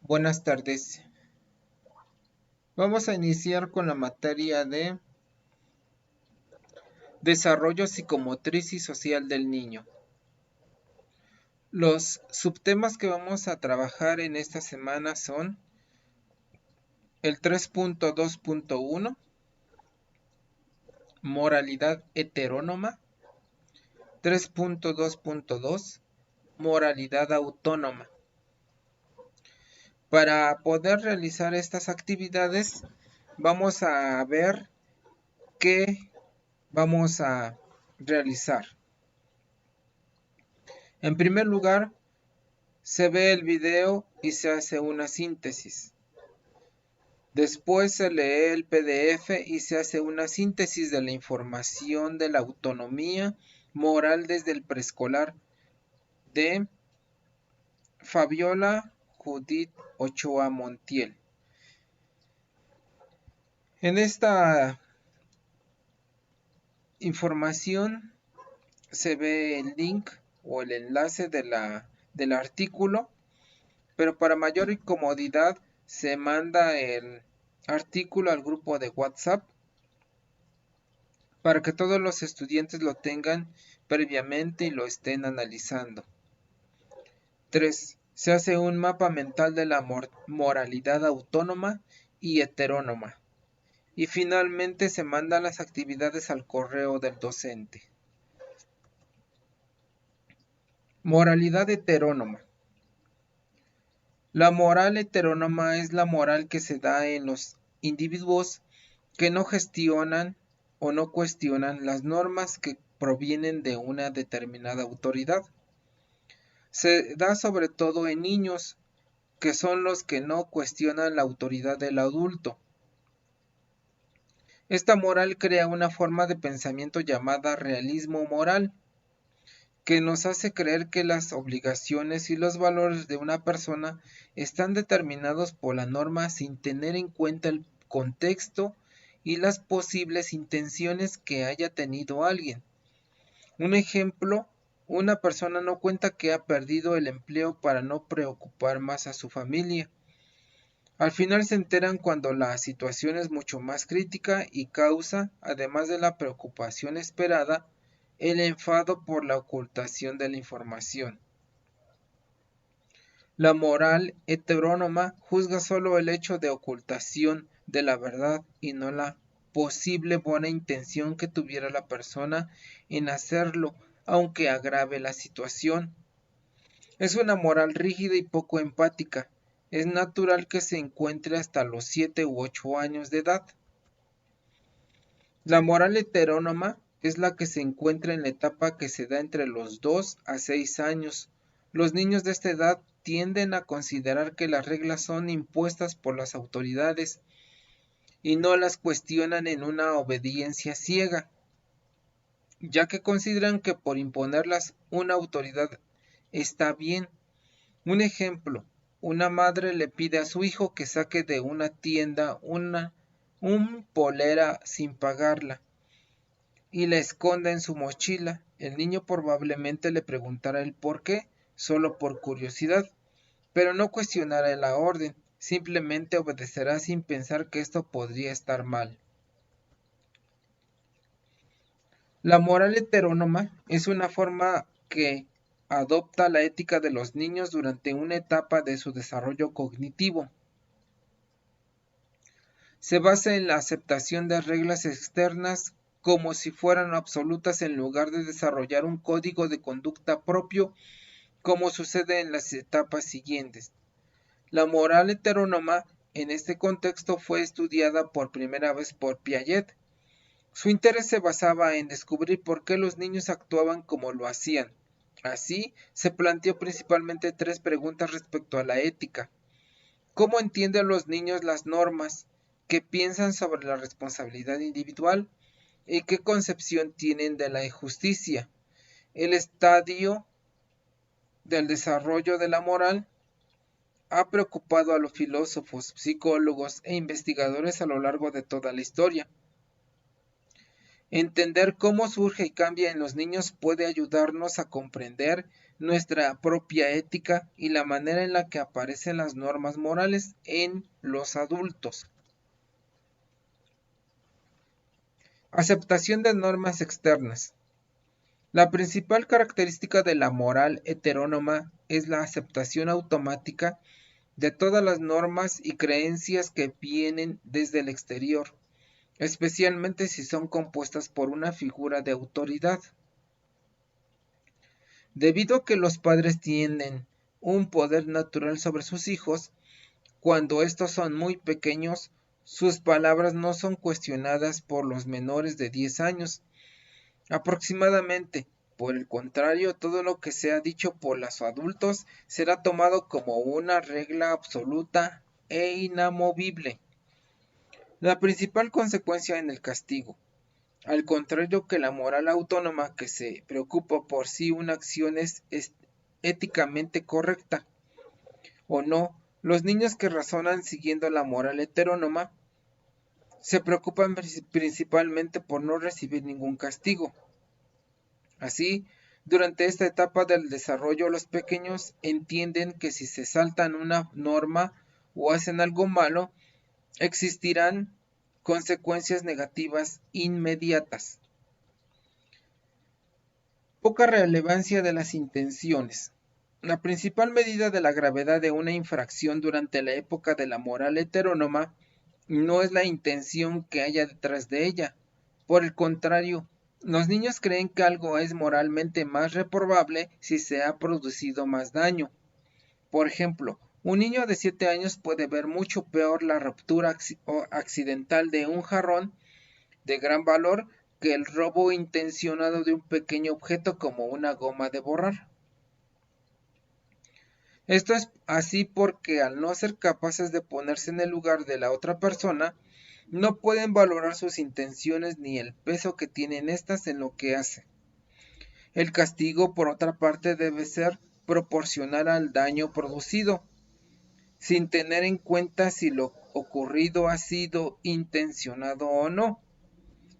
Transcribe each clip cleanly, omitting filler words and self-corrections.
Buenas tardes. Vamos a iniciar con la materia de desarrollo psicomotriz y social del niño. Los subtemas que vamos a trabajar en esta semana son el 3.2.1, moralidad heterónoma, 3.2.2, moralidad autónoma. Para poder realizar estas actividades, vamos a ver qué vamos a realizar. En primer lugar, se ve el video y se hace una síntesis. Después se lee el PDF y se hace una síntesis de la información de la autonomía moral desde el preescolar de Fabiola Judith Ochoa Montiel. En esta información se ve el link o el enlace del artículo, pero para mayor comodidad se manda el artículo al grupo de WhatsApp para que todos los estudiantes lo tengan previamente y lo estén analizando. 3. Se hace un mapa mental de la moralidad autónoma y heterónoma. Y finalmente se mandan las actividades al correo del docente. Moralidad heterónoma. La moral heterónoma es la moral que se da en los individuos que no gestionan o no cuestionan las normas que provienen de una determinada autoridad. Se da sobre todo en niños, que son los que no cuestionan la autoridad del adulto. Esta moral crea una forma de pensamiento llamada realismo moral, que nos hace creer que las obligaciones y los valores de una persona están determinados por la norma sin tener en cuenta el contexto y las posibles intenciones que haya tenido alguien. Un ejemplo, una persona no cuenta que ha perdido el empleo para no preocupar más a su familia. Al final se enteran cuando la situación es mucho más crítica y causa, además de la preocupación esperada, el enfado por la ocultación de la información. La moral heterónoma juzga solo el hecho de ocultación de la verdad y no la posible buena intención que tuviera la persona en hacerlo, aunque agrave la situación. Es una moral rígida y poco empática. Es natural que se encuentre hasta los 7 u 8 años de edad. La moral heterónoma es la que se encuentra en la etapa que se da entre los 2 a 6 años. Los niños de esta edad tienden a considerar que las reglas son impuestas por las autoridades y no las cuestionan en una obediencia ciega, ya que consideran que por imponerlas una autoridad está bien. Un ejemplo, una madre le pide a su hijo que saque de una tienda un polera sin pagarla y la esconda en su mochila. El niño probablemente le preguntará el por qué, solo por curiosidad, pero no cuestionará la orden, simplemente obedecerá sin pensar que esto podría estar mal. La moral heterónoma es una forma que adopta la ética de los niños durante una etapa de su desarrollo cognitivo. Se basa en la aceptación de reglas externas como si fueran absolutas en lugar de desarrollar un código de conducta propio, como sucede en las etapas siguientes. La moral heterónoma en este contexto fue estudiada por primera vez por Piaget. Su interés se basaba en descubrir por qué los niños actuaban como lo hacían. Así, se planteó principalmente 3 preguntas respecto a la ética. ¿Cómo entienden los niños las normas? ¿Qué piensan sobre la responsabilidad individual? ¿Y qué concepción tienen de la injusticia? El estadio del desarrollo de la moral ha preocupado a los filósofos, psicólogos e investigadores a lo largo de toda la historia. Entender cómo surge y cambia en los niños puede ayudarnos a comprender nuestra propia ética y la manera en la que aparecen las normas morales en los adultos. Aceptación de normas externas. La principal característica de la moral heterónoma es la aceptación automática de todas las normas y creencias que vienen desde el exterior, especialmente si son compuestas por una figura de autoridad. Debido a que los padres tienen un poder natural sobre sus hijos, cuando estos son muy pequeños, sus palabras no son cuestionadas por los menores de 10 años, aproximadamente. Por el contrario, todo lo que sea dicho por los adultos será tomado como una regla absoluta e inamovible. La principal consecuencia en el castigo. Al contrario que la moral autónoma que se preocupa por si una acción es éticamente correcta o no, los niños que razonan siguiendo la moral heterónoma se preocupan principalmente por no recibir ningún castigo. Así, durante esta etapa del desarrollo, los pequeños entienden que si se saltan una norma o hacen algo malo, existirán consecuencias negativas inmediatas. Poca relevancia de las intenciones. La principal medida de la gravedad de una infracción durante la época de la moral heterónoma no es la intención que haya detrás de ella. Por el contrario, los niños creen que algo es moralmente más reprobable si se ha producido más daño. Por ejemplo, un niño de 7 años puede ver mucho peor la ruptura accidental de un jarrón de gran valor que el robo intencionado de un pequeño objeto como una goma de borrar. Esto es así porque al no ser capaces de ponerse en el lugar de la otra persona, no pueden valorar sus intenciones ni el peso que tienen éstas en lo que hace. El castigo, por otra parte, debe ser proporcional al daño producido, sin tener en cuenta si lo ocurrido ha sido intencionado o no.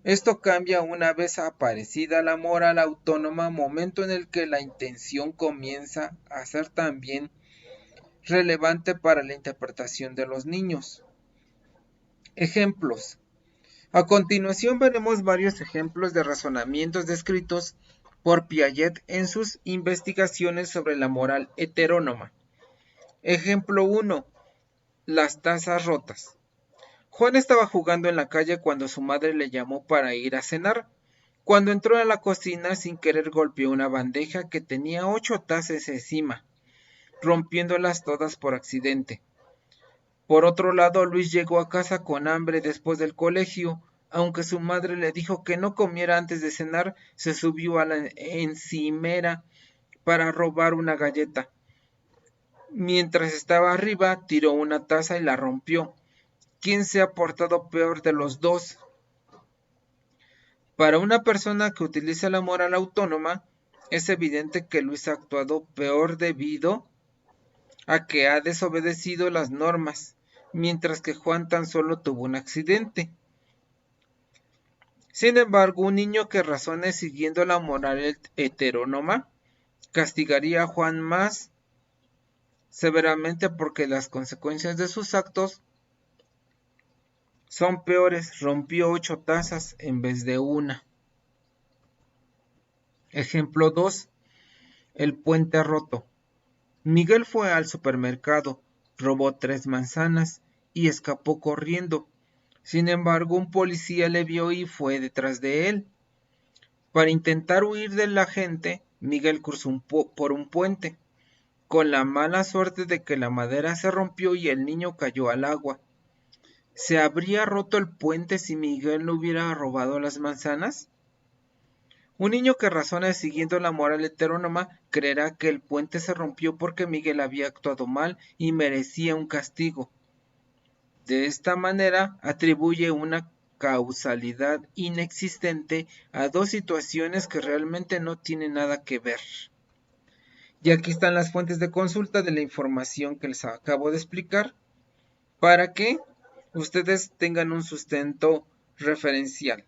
Esto cambia una vez aparecida la moral autónoma, momento en el que la intención comienza a ser también relevante para la interpretación de los niños. Ejemplos. A continuación veremos varios ejemplos de razonamientos descritos por Piaget en sus investigaciones sobre la moral heterónoma. Ejemplo 1. Las tazas rotas. Juan estaba jugando en la calle cuando su madre le llamó para ir a cenar. Cuando entró a la cocina, sin querer golpeó una bandeja que tenía 8 tazas encima, rompiéndolas todas por accidente. Por otro lado, Luis llegó a casa con hambre después del colegio. Aunque su madre le dijo que no comiera antes de cenar, se subió a la encimera para robar una galleta. Mientras estaba arriba, tiró una taza y la rompió. ¿Quién se ha portado peor de los dos? Para una persona que utiliza la moral autónoma, es evidente que Luis ha actuado peor debido a que ha desobedecido las normas, mientras que Juan tan solo tuvo un accidente. Sin embargo, un niño que razone siguiendo la moral heterónoma castigaría a Juan más severamente porque las consecuencias de sus actos son peores. Rompió 8 tazas en vez de una. Ejemplo 2. El puente roto. Miguel fue al supermercado, robó 3 manzanas y escapó corriendo. Sin embargo, un policía le vio y fue detrás de él. Para intentar huir de la gente, Miguel cruzó por un puente, con la mala suerte de que la madera se rompió y el niño cayó al agua. ¿Se habría roto el puente si Miguel no hubiera robado las manzanas? Un niño que razona siguiendo la moral heterónoma creerá que el puente se rompió porque Miguel había actuado mal y merecía un castigo. De esta manera atribuye una causalidad inexistente a dos situaciones que realmente no tienen nada que ver. Y aquí están las fuentes de consulta de la información que les acabo de explicar para que ustedes tengan un sustento referencial.